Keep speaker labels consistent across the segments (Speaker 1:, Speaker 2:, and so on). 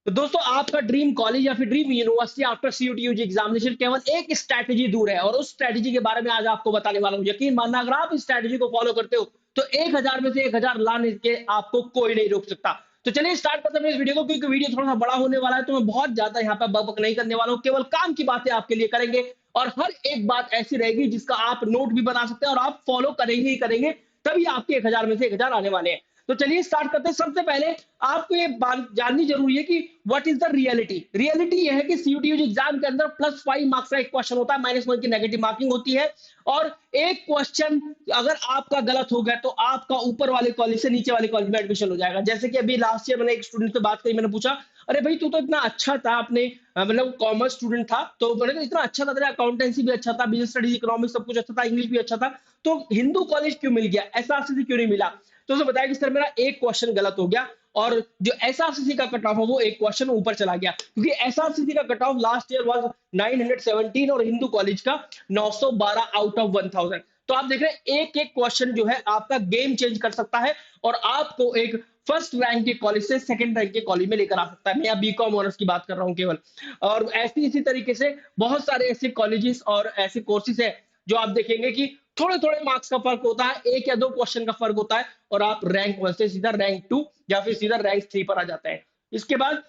Speaker 1: तो दोस्तों आपका ड्रीम कॉलेज या फिर dream university after CUET UG examination केवल एक स्ट्रैटेजी दूर है और उस स्ट्रैटेजी के बारे में आज आपको बताने वाला हूं। यकीन मानना, अगर आप इस स्ट्रैटेजी को फॉलो करते हो तो 1000 में से 1000 लाने के आपको कोई नहीं रोक सकता। तो चलिए स्टार्ट करते हैं इस वीडियो को, क्योंकि वीडियो थोड़ा सा बड़ा होने वाला है तो मैं बहुत ज्यादा यहाँ पे बकबक नहीं करने वाला हूँ, केवल काम की बातें आपके लिए करेंगे और हर एक बात ऐसी रहेगी जिसका आप नोट भी बना सकते हैं और आप फॉलो करेंगे ही करेंगे, तभी आपके 1000 में से 1000 आने वाले हैं। तो चलिए स्टार्ट करते हैं। सबसे पहले आपको ये बात जाननी जरूरी है कि what is the reality. Reality ये है कि सीयूटी एग्जाम के अंदर +5 मार्क्स का एक क्वेश्चन होता है, -1 की नेगेटिव मार्किंग होती है और एक क्वेश्चन अगर आपका गलत हो गया तो आपका ऊपर वाले कॉलेज से नीचे वाले कॉलेज में एडमिशन हो जाएगा। जैसे कि अभी लास्ट ईयर मैंने एक स्टूडेंट से बात करी, मैंने पूछा अरे भाई तू तो इतना अच्छा था, अपने मतलब कॉमर्स स्टूडेंट था, तो मैंने कहा इतना अच्छा था, तेरा अकाउंटेंसी भी अच्छा था, बिजनेस स्टडीज इकोनॉमिक्स सब कुछ अच्छा था, इंग्लिश भी अच्छा था, तो हिंदू कॉलेज क्यों मिल गया, एसआरसीसी क्यों नहीं मिला। तो उसने बताया कि सर मेरा एक क्वेश्चन गलत हो गया और जो एसआरसीसी का कट ऑफ है वो एक क्वेश्चन ऊपर चला गया, क्योंकि एसआरसीसी का cut off last year was 917 और हिंदू कॉलेज का 912 आउट ऑफ 1000। तो आप देख रहे हैं एक एक क्वेश्चन जो है आपका गेम चेंज कर सकता है और आपको एक फर्स्ट रैंक के कॉलेज से सेकंड रैंक के कॉलेज में लेकर आ सकता है। मैं यहाँ बीकॉम ऑनर्स की बात कर रहा हूँ केवल। और ऐसी इसी तरीके से बहुत सारे ऐसे कॉलेजेस और ऐसे कोर्सेज है जो आप देखेंगे कि थोड़े थोड़े मार्क्स का फर्क होता है, एक या दो क्वेश्चन का फर्क होता है और आप रैंक 1 से सीधा रैंक 2 या फिर सीधा रैंक 3 पर आ जाते हैं। इसके बाद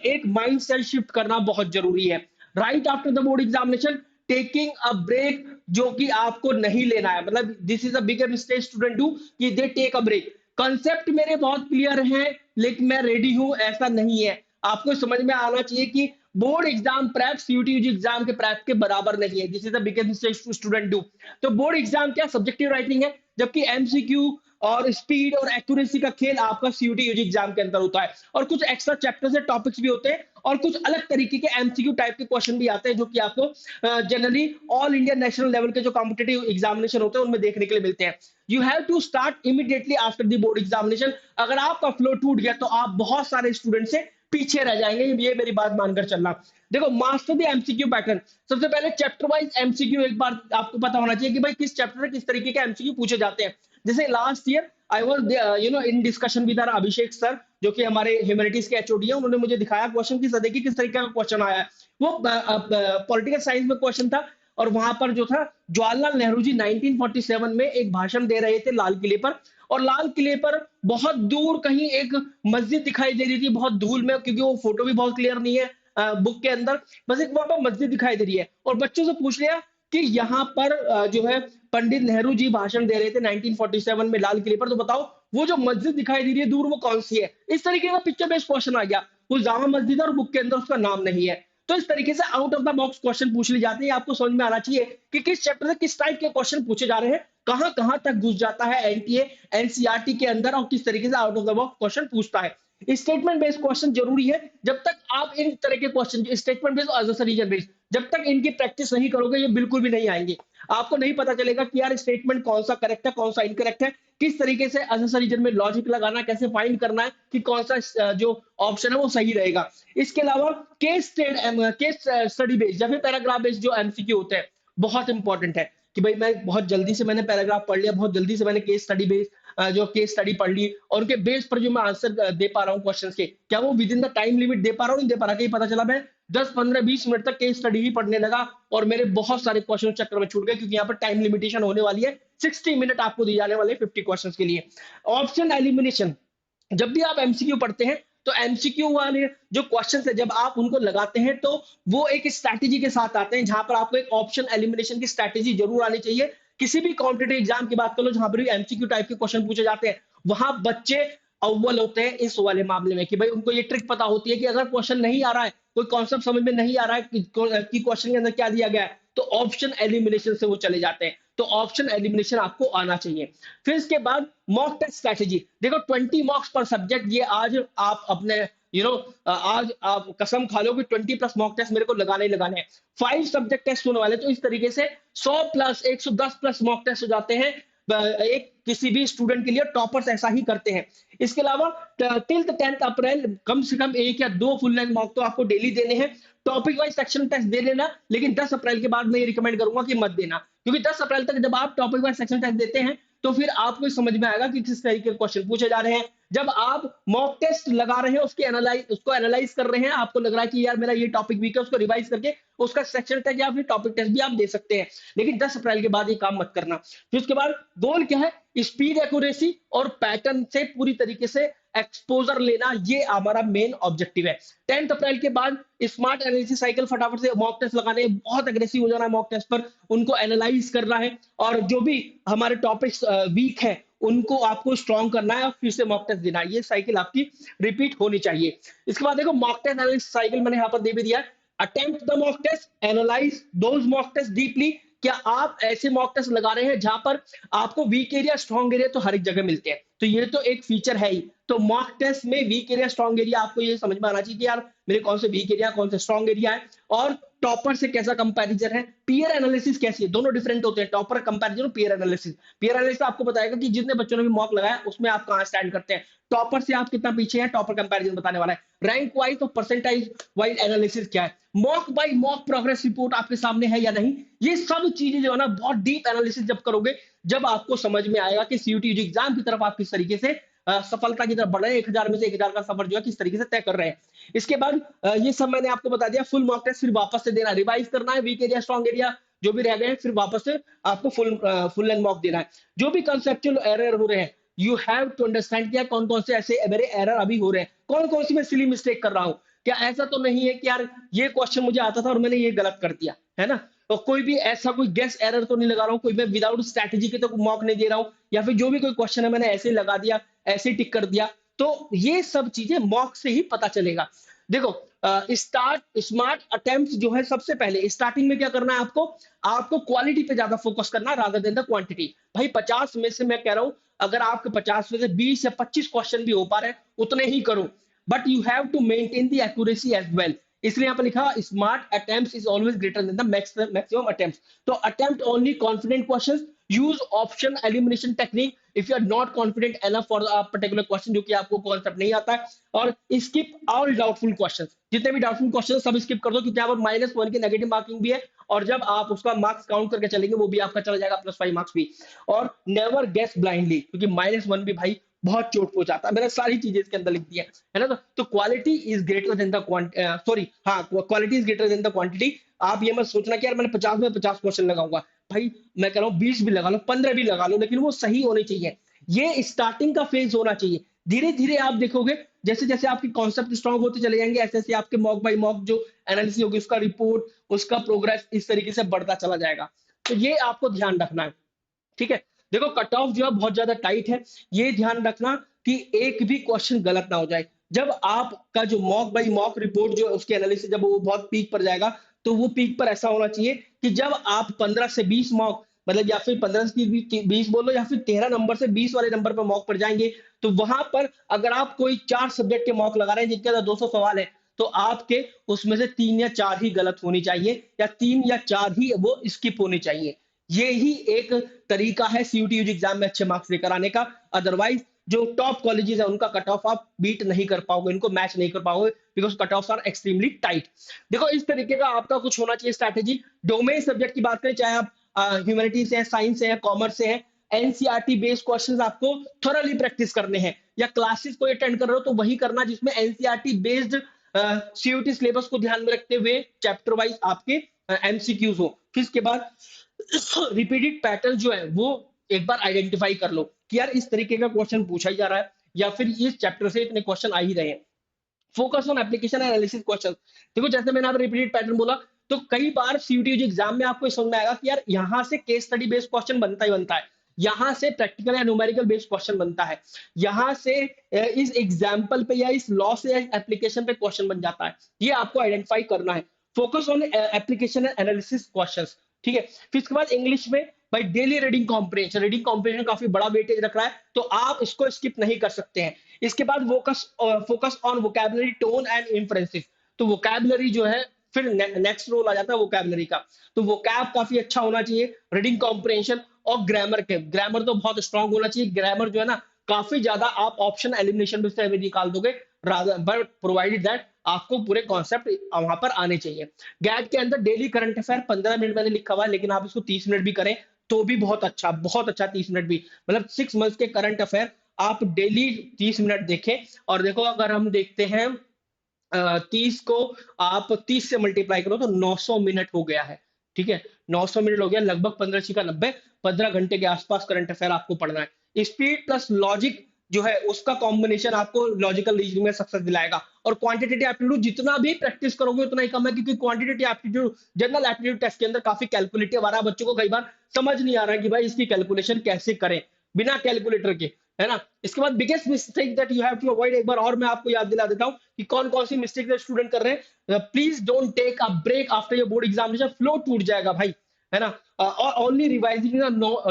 Speaker 1: एक माइंड सेट शिफ्ट करना बहुत जरूरी है। Right after the board examination taking a break, जो कि आपको नहीं लेना है, मतलब this is a bigger mistake student do कि they take a break. Concept मेरे बहुत क्लियर हैं लेकिन मैं रेडी हूं ऐसा नहीं है। आपको समझ में आना चाहिए कि board exam prep CUET exam के प्रेप के बराबर नहीं है। This is the biggest mistake student do. तो बोर्ड एग्जाम क्या सब्जेक्टिव राइटिंग है, जबकि एमसीक्यू और स्पीड और एक्यूरेसी का खेल आपका सीयूटी यूजी एग्जाम के अंदर होता है। और कुछ एक्स्ट्रा चैप्टर्स से टॉपिक्स भी होते हैं और कुछ अलग तरीके के एमसीक्यू टाइप के क्वेश्चन भी आते हैं जो कि आपको generally all India national level के जो कॉम्पिटेटिव एग्जामिनेशन होते हैं उनमें देखने के लिए मिलते हैं। You have to start immediately after the board examination. अगर आपका फ्लो टूट गया तो आप बहुत सारे स्टूडेंट से पीछे रह जाएंगे, ये मेरी बात मानकर चलना। देखो मास्टर द एमसीक्यू पैटर्न। सबसे पहले चैप्टर वाइज एमसीक्यू एक बार आपको पता होना चाहिए कि भाई किस चैप्टर में किस तरीके के एमसीक्यू पूछे जाते हैं। जैसे last year I was in discussion with our Abhishek sir, जो कि हमारे ह्यूमैनिटीज के एचओडी हैं, उन्होंने मुझे दिखाया क्वेश्चन की देखिए किस तरीके का क्वेश्चन आया है। वो पॉलिटिकल साइंस में क्वेश्चन था और वहां पर जो था जवाहरलाल नेहरू जी 1947 में एक भाषण दे रहे थे लाल किले पर, और लाल किले पर बहुत दूर कहीं एक मस्जिद दिखाई दे रही थी, बहुत धूल में, क्योंकि वो फोटो भी बहुत क्लियर नहीं है बुक के अंदर, बस एक वहां पर मस्जिद दिखाई दे रही है और बच्चों से पूछ लिया कि यहाँ पर जो है पंडित नेहरू जी भाषण दे रहे थे 1947 में लाल किले पर, तो बताओ वो जो मस्जिद दिखाई दे रही है दूर वो कौन सी है। इस तरीके का पिक्चर बेस्ड क्वेश्चन आ गया, वो जामा मस्जिद है और बुक के अंदर उसका नाम नहीं है। तो इस तरीके से out of the box question पूछ ली जाते हैं। आपको समझ में आना चाहिए कि किस चैप्टर से किस टाइप के क्वेश्चन पूछे जा रहे हैं, कहां कहां तक घुस जाता है एनटीए एनसीईआरटी के अंदर और किस तरीके से out of the box question पूछता है। स्टेटमेंट बेस्ड क्वेश्चन जरूरी है। जब तक आप इन तरह के क्वेश्चन स्टेटमेंट बेस्ड और रीजन बेस्ड जब तक इनकी प्रैक्टिस नहीं करोगे ये बिल्कुल भी नहीं आएंगे। आपको नहीं पता चलेगा कि यार स्टेटमेंट कौन सा करेक्ट है कौन सा इनकरेक्ट है, किस तरीके से रीजन में लॉजिक लगाना, कैसे फाइंड करना है कि कौन सा जो ऑप्शन है वो सही रहेगा। इसके अलावा केस स्टडी बेस्ड या फिर पैराग्राफ बेस्ड जो एमसीक्यू होते हैं बहुत इंपॉर्टेंट है कि भाई मैं बहुत जल्दी से मैंने पैराग्राफ पढ़ लिया, बहुत जल्दी से मैंने केस स्टडी बेस्ड जो केस स्टडी पढ़ ली और उनके बेस पर जो मैं आंसर दे पा रहा हूँ क्वेश्चंस के, क्या वो within the time limit दे पा रहा हूँ, नहीं दे पा रहा। कहीं पता चला मैं 10 15 20 मिनट तक केस स्टडी ही पढ़ने लगा और मेरे बहुत सारे क्वेश्चन चक्कर में छूट गए, क्योंकि यहाँ पर टाइम लिमिटेशन होने वाली है, 60 मिनट आपको दिए जाने वाले 50 क्वेश्चन के लिए। ऑप्शन एलिमिनेशन, जब भी आप एमसीक्यू पढ़ते हैं तो एमसीक्यू वाले जो क्वेश्चन है जब आप उनको लगाते हैं तो वो एक स्ट्रैटेजी के साथ आते हैं, जहां पर आपको एक ऑप्शन एलिमिनेशन की स्ट्रैटेजी जरूर आनी चाहिए। किसी भी कॉम्पिटेटिव एग्जाम की बात कर लो जहां पर भी एमसीक्यू टाइप के क्वेश्चन पूछे जाते हैं, वहां बच्चे अव्वल होते हैं इस वाले मामले में कि भाई उनको ये ट्रिक पता होती है कि अगर क्वेश्चन नहीं आ रहा है, कोई कॉन्सेप्ट समझ में नहीं आ रहा है कि क्वेश्चन के अंदर क्या दिया गया है, तो ऑप्शन एलिमिनेशन से वो चले जाते हैं। तो ऑप्शन एलिमिनेशन आपको आना चाहिए। फिर इसके बाद मॉक टेस्ट स्ट्रैटेजी। देखो 20 मार्क्स पर सब्जेक्ट, ये आज आप अपने आज आप कसम खा लो कि 20+ मॉक टेस्ट मेरे को लगाने ही लगाने हैं। 5 सब्जेक्ट टेस्ट होने वाले, तो इस तरीके से 100+ 110+ मॉक टेस्ट हो जाते हैं एक किसी भी स्टूडेंट के लिए। टॉपर्स ऐसा ही करते हैं। इसके अलावा टिल 10 अप्रैल कम से कम 1 या 2 फुल लेंथ मॉक तो आपको डेली देने हैं। टॉपिक वाइज सेक्शन टेस्ट दे लेना, लेकिन 10 अप्रैल के बाद मैं ये रिकमेंड करूंगा कि मत देना, क्योंकि 10 अप्रैल तक जब आप टॉपिक वाइज सेक्शन टेस्ट देते हैं तो फिर आपको समझ में आएगा कि किस तरीके के क्वेश्चन पूछे जा रहे हैं। जब आप मॉक टेस्ट लगा रहे हैं, उसको एनालाइज कर रहे हैं, आपको लग रहा है कि यार मेरा ये टॉपिक वीक है, उसको रिवाइज करके उसका सेक्शन टेस्ट या फिर टॉपिक टेस्ट भी आप दे सकते हैं। लेकिन 10 अप्रैल के बाद ये काम मत करना। फिर उसके बाद गोल क्या है? स्पीड, एक्यूरेसी और पैटर्न से पूरी तरीके से एक्सपोजर लेना, ये हमारा मेन ऑब्जेक्टिव है। 10 अप्रैल के बाद स्मार्ट एनालिसिस साइकिल फटाफट से मॉक टेस्ट लगाने हैं, बहुत अग्रेसिव हो जाना है मॉक टेस्ट पर, उनको एनालाइज करना है और जो भी हमारे टॉपिक्स वीक है उनको आपको स्ट्रॉन्ग करना है और फिर से मॉक टेस्ट देना है। ये साइकिल आपकी रिपीट होनी चाहिए। इसके बाद देखो मॉक टेस्ट एनालिसिस साइकिल मैंने यहाँ पर दे भी दिया है। Attempt the mock test, analyse those mock test deeply. क्या आप ऐसे मॉक टेस्ट लगा रहे हैं जहां पर आपको वीक एरिया, स्ट्रॉन्ग एरिया तो हर एक जगह मिलते हैं, तो ये तो एक फीचर है ही। तो मॉक टेस्ट में वीक एरिया, स्ट्रॉन्ग एरिया आपको ये समझ में आना चाहिए कि यार मेरे कौन से वीक एरिया, कौन से स्ट्रॉन्ग एरिया है और टॉपर से कैसा कंपैरिजन है। पीयर एनालिसिस कैसी है, दोनों डिफरेंट होते हैं, टॉपर कंपैरिजन और पीयर एनालिसिस। पीयर एनालिसिस आपको बताएगा कि जितने बच्चों ने भी मॉक लगाया उसमें आप कहां स्टैंड करते हैं, टॉपर से आप कितना पीछे हैं, टॉपर कंपैरिजन बताने वाला है। रैंक वाइज और परसेंटाइज वाइज एनालिसिस क्या है, mock by mock progress report आपके सामने है या नहीं, ये सब चीजें जो है ना बहुत डीप एनालिसिस जब करोगे, जब आपको समझ में आएगा कि सीयूटी एग्जाम की तरफ आप किस तरीके से सफलता की तरफ बढ़ रहे हैं, 1000 में से 1000 का सफर जो है किस तरीके से तय कर रहे हैं। इसके बाद ये सब मैंने आपको बता दिया। फुल मॉक टेस्ट फिर वापस से देना, रिवाइज करना है, वीक एरिया, स्ट्रॉन्ग एरिया जो भी रह गए हैं फिर वापस से आपको फुल एंड मॉक देना है। जो भी कंसेप्चुअल एरर हो रहे हैं, यू हैव टू अंडरस्टैंड क्या कौन कौन से ऐसे मेरे एरर अभी हो रहे हैं, कौन कौन सी मैं सिली मिस्टेक कर रहा हूं। क्या ऐसा तो नहीं है कि यार ये क्वेश्चन मुझे आता था और मैंने ये गलत कर दिया, है ना। तो कोई भी ऐसा कोई गेस एरर तो नहीं लगा रहा हूँ, कोई मैं विदाउट स्ट्रैटेजी के तो मॉक नहीं दे रहा हूँ, या फिर जो भी कोई क्वेश्चन है मैंने ऐसे ही लगा दिया, ऐसे ही टिक कर दिया। तो ये सब चीजें मॉक से ही पता चलेगा। देखो स्टार्ट स्मार्ट अटेम्प्ट जो है, सबसे पहले स्टार्टिंग में क्या करना है आपको, आपको क्वालिटी पे ज्यादा फोकस करना है रादर देन द क्वांटिटी। भाई 50 में से मैं कह रहा हूं, अगर आपके 50 में से 20 या 25 क्वेश्चन भी हो पा रहे हैं उतने ही करो, but you have to maintain the accuracy as well. इसलिए यहाँ पर लिखा smart attempt is always greater than the maximum attempt. तो attempt only confident questions, use option elimination technique if you are not confident enough for a particular question, जो कि आपको concept नहीं आता है। और स्किप ऑल डाउटफुल क्वेश्चंस, जितने भी डाउटफुल क्वेश्चन सब स्किप कर दो, क्योंकि यहाँ पर -1 की नेगेटिव मार्किंग भी है, और जब आप उसका मार्क्स काउंट करके चलेंगे वो भी आपका चला जाएगा +5 मार्क्स भी। और नेवर गेस ब्लाइंडली, क्योंकि -1 भी भाई बहुत चोट पहुंचाता है। मैंने सारी चीजें इसके अंदर लिख दी है ना। तो quality is greater than the sorry, हाँ, quality is greater than the quantity. आप ये मत सोचना कि यार मैंने 50 में 50 क्वेश्चन लगाऊंगा। भाई मैं कह रहा हूँ 20 भी लगा लो, 15 भी लगा लो, लेकिन वो सही होने चाहिए। ये स्टार्टिंग का फेज होना चाहिए। धीरे धीरे आप देखोगे जैसे जैसे आपकी कॉन्सेप्ट स्ट्रांग होते चले जाएंगे, ऐसे ऐसे आपके मॉक बाय मॉक जो एनालिसिस होगी, उसका रिपोर्ट, उसका प्रोग्रेस इस तरीके से बढ़ता चला जाएगा। तो ये आपको ध्यान रखना है, ठीक है। देखो कट ऑफ जो है बहुत ज्यादा टाइट है, ये ध्यान रखना कि एक भी क्वेश्चन गलत ना हो जाए। जब आपका जो मॉक बाई मॉक रिपोर्ट जो है उसके एनालिसिस जब वो बहुत पीक पर जाएगा, तो वो पीक पर ऐसा होना चाहिए कि जब आप 15 से 20 मॉक, मतलब या फिर 15 से 20 बोलो, या फिर 13 नंबर से 20 वाले नंबर पर मॉक पर जाएंगे, तो वहां पर अगर आप कोई 4 सब्जेक्ट के मॉक लगा रहे हैं जिनके अंदर 200 सवाल है, तो आपके उसमें से 3 या 4 ही गलत होनी चाहिए, या 3 या 4 ही वो स्किप होनी चाहिए। ये ही एक तरीका है सीयूटी यूजी एग्जाम में अच्छे मार्क्स लेकर आने का। अदरवाइज जो टॉप कॉलेजेस है उनका कट ऑफ आप बीट नहीं कर पाओगे, इनको मैच नहीं कर पाओगे, because cut off are extremely tight. देखो इस तरीके का आपका कुछ होना चाहिए स्ट्रैटेजी। डोमेन सब्जेक्ट की बात करें, चाहे आप ह्यूमैनिटीज है, साइंस है, कॉमर्स है, एनसीईआरटी बेस्ड क्वेश्चंस आपको थोरली प्रैक्टिस करने हैं, या क्लासेस को अटेंड कर रहे हो तो वही करना जिसमें एनसीईआरटी बेस्ड सीयूटी सिलेबस को ध्यान में रखते हुए चैप्टर वाइज आपके एमसीक्यूज हो। फिर इसके बाद रिपीटेड पैटर्न जो है वो एक बार आइडेंटिफाई कर लो कि यार इस तरीके का क्वेश्चन पूछा ही जा रहा है, या फिर इस चैप्टर से इतने क्वेश्चन आ ही रहे हैं। Focus on application analysis question. देखो जैसे मैंने आप रिपीटेड पैटर्न बोला, तो कई बार सीयूटी एग्जाम में आपको समझ में आएगा कि यार यहाँ से केस स्टडी बेस्ड क्वेश्चन बनता ही बनता है, यहाँ से प्रैक्टिकल या न्यूमेरिकल बेस्ड क्वेश्चन बनता है, यहाँ से इस एग्जाम्पल पे या इस लॉ से या एप्लीकेशन पे क्वेश्चन बन जाता है। ये आपको आइडेंटिफाई करना है। Focus on application analysis questions, ठीक है। फिर इसके बाद इंग्लिश में भाई daily reading comprehension, reading comprehension काफी बड़ा वेटेज रख रहा है, तो आप इसको स्किप नहीं कर सकते हैं। इसके बाद focus on vocabulary, tone and inferences. तो वोकैबुलरी जो है फिर नेक्स्ट रोल आ जाता है वोकैबुलरी का, तो वोकैब काफी अच्छा होना चाहिए। रीडिंग कॉम्प्रिहेंशन और ग्रामर के, ग्रामर तो बहुत स्ट्रांग होना चाहिए। ग्रामर जो है ना काफी ज्यादा आप ऑप्शन एलिमिनेशन में से निकाल दोगे, बट प्रोवाइडेड दैट आपको पूरे कॉन्सेप्ट वहां पर आने चाहिए। गैट के अंदर डेली करंट अफेयर 15 मिनट मैंने लिखा हुआ है, लेकिन आप इसको 30 मिनट भी करें तो भी बहुत अच्छा 30 मिनट भी, मतलब 6 मंथ्स के करंट अफेयर आप डेली 30 मिनट देखें। और देखो अगर हम देखते हैं 30 को आप 30 से मल्टीप्लाई करो तो 900 मिनट हो गया है। ठीक है, 900 मिनट हो गया, लगभग 15 छिका 90, 15 घंटे के आसपास करंट अफेयर आपको पढ़ना है। स्पीड प्लस लॉजिक जो है उसका कॉम्बिनेशन आपको लॉजिकल रीजनिंग में सक्सेस दिलाएगा। और क्वांटिटेटिव एप्टीट्यूड जितना भी प्रैक्टिस करोगे उतना ही कम है, क्योंकि quantitative aptitude general aptitude test के अंदर काफी कैलकुलेटिव आ रहा है, बच्चों को कई बार समझ नहीं आ रहा है कि भाई इसकी कैलकुलेशन कैसे करें बिना कैलकुलेटर के, है ना। इसके बाद biggest mistake that you have to avoid, एक बार और मैं आपको याद दिला देता हूं कि कौन कौन सी मिस्टेक स्टूडेंट कर रहे हैं। Please don't take a break after your board examination, flow टूट जाएगा भाई, है ना। और only revising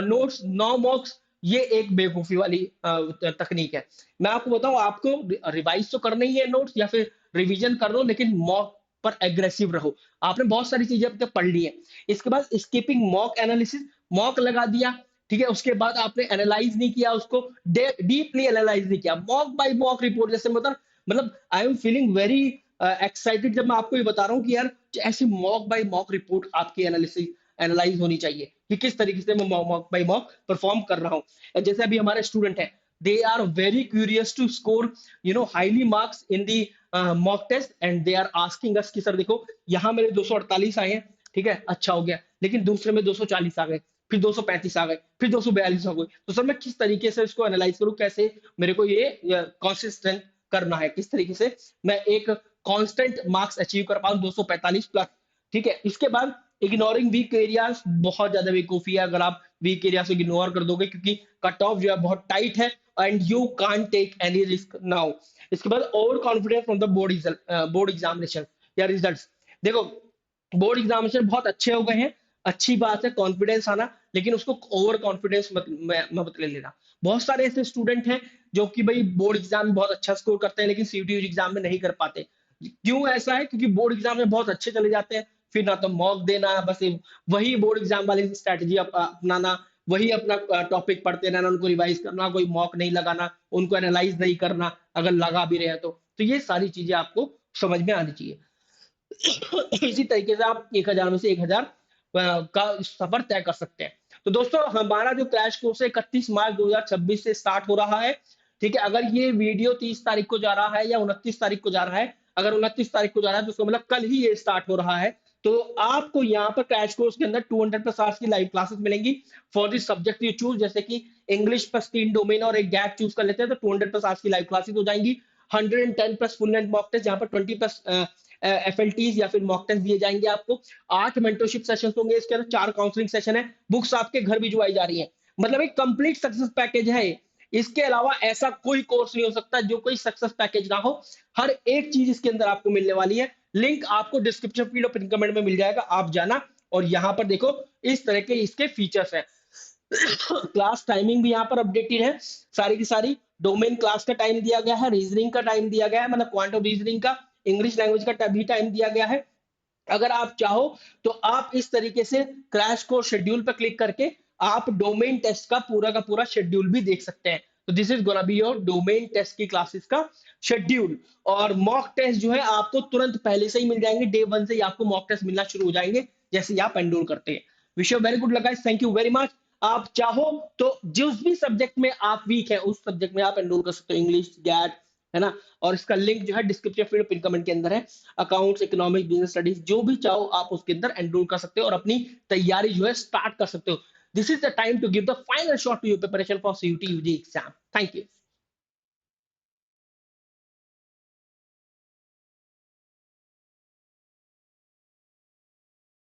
Speaker 1: notes, no mocks, ये एक बेवकूफी वाली तकनीक है। मैं आपको बताऊं, आपको रिवाइज तो करना ही है नोट्स या फिर रिवीजन कर लो, लेकिन मॉक पर एग्रेसिव रहो। आपने बहुत सारी चीजें अब तक पढ़ ली है। इसके बाद स्किपिंग मॉक एनालिसिस, मॉक लगा दिया, ठीक है, उसके बाद आपने एनालाइज नहीं किया उसको, डीपली एनालाइज नहीं किया, मॉक बाय मॉक रिपोर्ट जैसे, मतलब I am feeling very excited जब मैं आपको ये बता रहा हूँ कि यार ऐसी मॉक बाय मॉक रिपोर्ट आपकी एनालिसिस एनालाइज होनी चाहिए कि किस तरीके से मैं मॉक बाय मॉक परफॉर्म कर रहा हूँ। जैसे अभी हमारे स्टूडेंट है, they are very curious to score highly marks in the mock test, and they are asking us कि सर देखो यहाँ मेरे 248 आए हैं, ठीक है, अच्छा हो गया, लेकिन दूसरे में 240 आ गए, फिर 235 आ गए, फिर 242 हो गए, तो सर मैं किस तरीके से इसको एनालाइज करूं, कैसे मेरे को ये कंसिस्टेंट करना है, किस तरीके से मैं एक कांस्टेंट मार्क्स अचीव कर पाऊं 245 प्लस। ठीक है, इसके बाद इग्नोरिंग वीक एरियाज, बहुत ज्यादा बेवकूफी है अगर आप वीक एरिया से इग्नोर कर दोगे, क्योंकि कट ऑफ जो है बहुत टाइट है and you can't take any risk now. इसके बाद over confidence from the board examination या रिजल्ट्स। देखो बोर्ड एग्जामिनेशन बहुत अच्छे हो गए हैं, अच्छी बात है कॉन्फिडेंस आना, लेकिन उसको ओवर कॉन्फिडेंस मत ले लेना। बहुत सारे ऐसे स्टूडेंट हैं जो कि भाई बोर्ड एग्जाम में बहुत अच्छा स्कोर करते हैं, लेकिन सीयूटी एग्जाम में नहीं कर पाते। क्यों ऐसा है? क्योंकि बोर्ड एग्जाम में बहुत अच्छे चले जाते हैं, फिर ना तो मॉक देना, बस वही बोर्ड एग्जाम वाली स्ट्रैटेजी अपनाना, वही अपना टॉपिक पढ़ते रहना, उनको रिवाइज करना, कोई मॉक नहीं लगाना, उनको एनालाइज नहीं करना, अगर लगा भी रहे हैं तो ये सारी चीजें आपको समझ में आनी चाहिए। इसी तरीके से आप 1000 में से 1000 का सफर तय कर सकते हैं। तो दोस्तों हमारा जो क्रैश कोर्स है 31 मार्च 2026 से स्टार्ट हो रहा है। ठीक है, अगर ये वीडियो 30 तारीख को जा रहा है या 29 तारीख को जा रहा है, अगर 29 तारीख को जा रहा है तो उसका मतलब कल ही ये स्टार्ट हो रहा है। तो आपको यहाँ पर क्रैश कोर्स के अंदर 200 प्लस आवर्स की लाइव क्लासेस मिलेंगी for this subject you choose. जैसे कि इंग्लिश प्लस 3 डोमेन और एक गैप चूज कर लेते हैं तो 200 प्लस आवर्स की लाइव क्लासेस हो जाएंगी। 110 plus full length mock test, जहां पर 20 प्लस एफएलटीज या फिर मॉक टेस्ट दिए जाएंगे आपको। 8 मेंटरशिप सेशन होंगे, इसके अंदर 4 काउंसलिंग सेशन है, बुक्स आपके घर भिजवाई जा रही है। मतलब एक कंप्लीट सक्सेस पैकेज है। इसके अलावा ऐसा कोई कोर्स नहीं हो सकता जो कोई सक्सेस पैकेज ना हो। हर एक चीज इसके अंदर आपको मिलने वाली है। लिंक आपको डिस्क्रिप्शन फील्ड और पिन कमेंट में मिल जाएगा, आप जाना और यहाँ पर देखो इस तरह के इसके फीचर्स हैं। क्लास टाइमिंग भी यहाँ पर अपडेटेड है, सारी की सारी डोमेन क्लास का टाइम दिया गया है, रीजनिंग का टाइम दिया गया है, मतलब क्वांटम रीजनिंग का, इंग्लिश लैंग्वेज का भी टाइम दिया गया है। अगर आप चाहो तो आप इस तरीके से क्रैश कोर्स शेड्यूल पर क्लिक करके आप डोमेन टेस्ट का पूरा शेड्यूल भी देख सकते हैं। तो this is gonna be your domain test की क्लासेस का शेड्यूल। और मॉक टेस्ट जो है आपको तुरंत पहले से ही मिल जाएंगे, डे 1 से ही आपको मॉक टेस्ट मिलना शुरू हो जाएंगे जैसे ही आप एनरोल करते हैं। विश यू वेरी गुड लगा, थैंक यू वेरी मच। आप चाहो तो जिस भी सब्जेक्ट में आप वीक है उस सब्जेक्ट में आप एनरोल कर सकते हो, इंग्लिश, गैट, है ना। और इसका लिंक जो है डिस्क्रिप्शन फील्ड पिन कमेंट के अंदर है। अकाउंट्स, इकोनॉमिक्स, बिजनेस स्टडीज, जो भी चाहो आप उसके अंदर एनरोल कर सकते हो और अपनी तैयारी जो है स्टार्ट कर सकते हो। This is the time to give the final shot to your preparation for CUET UG exam. Thank you.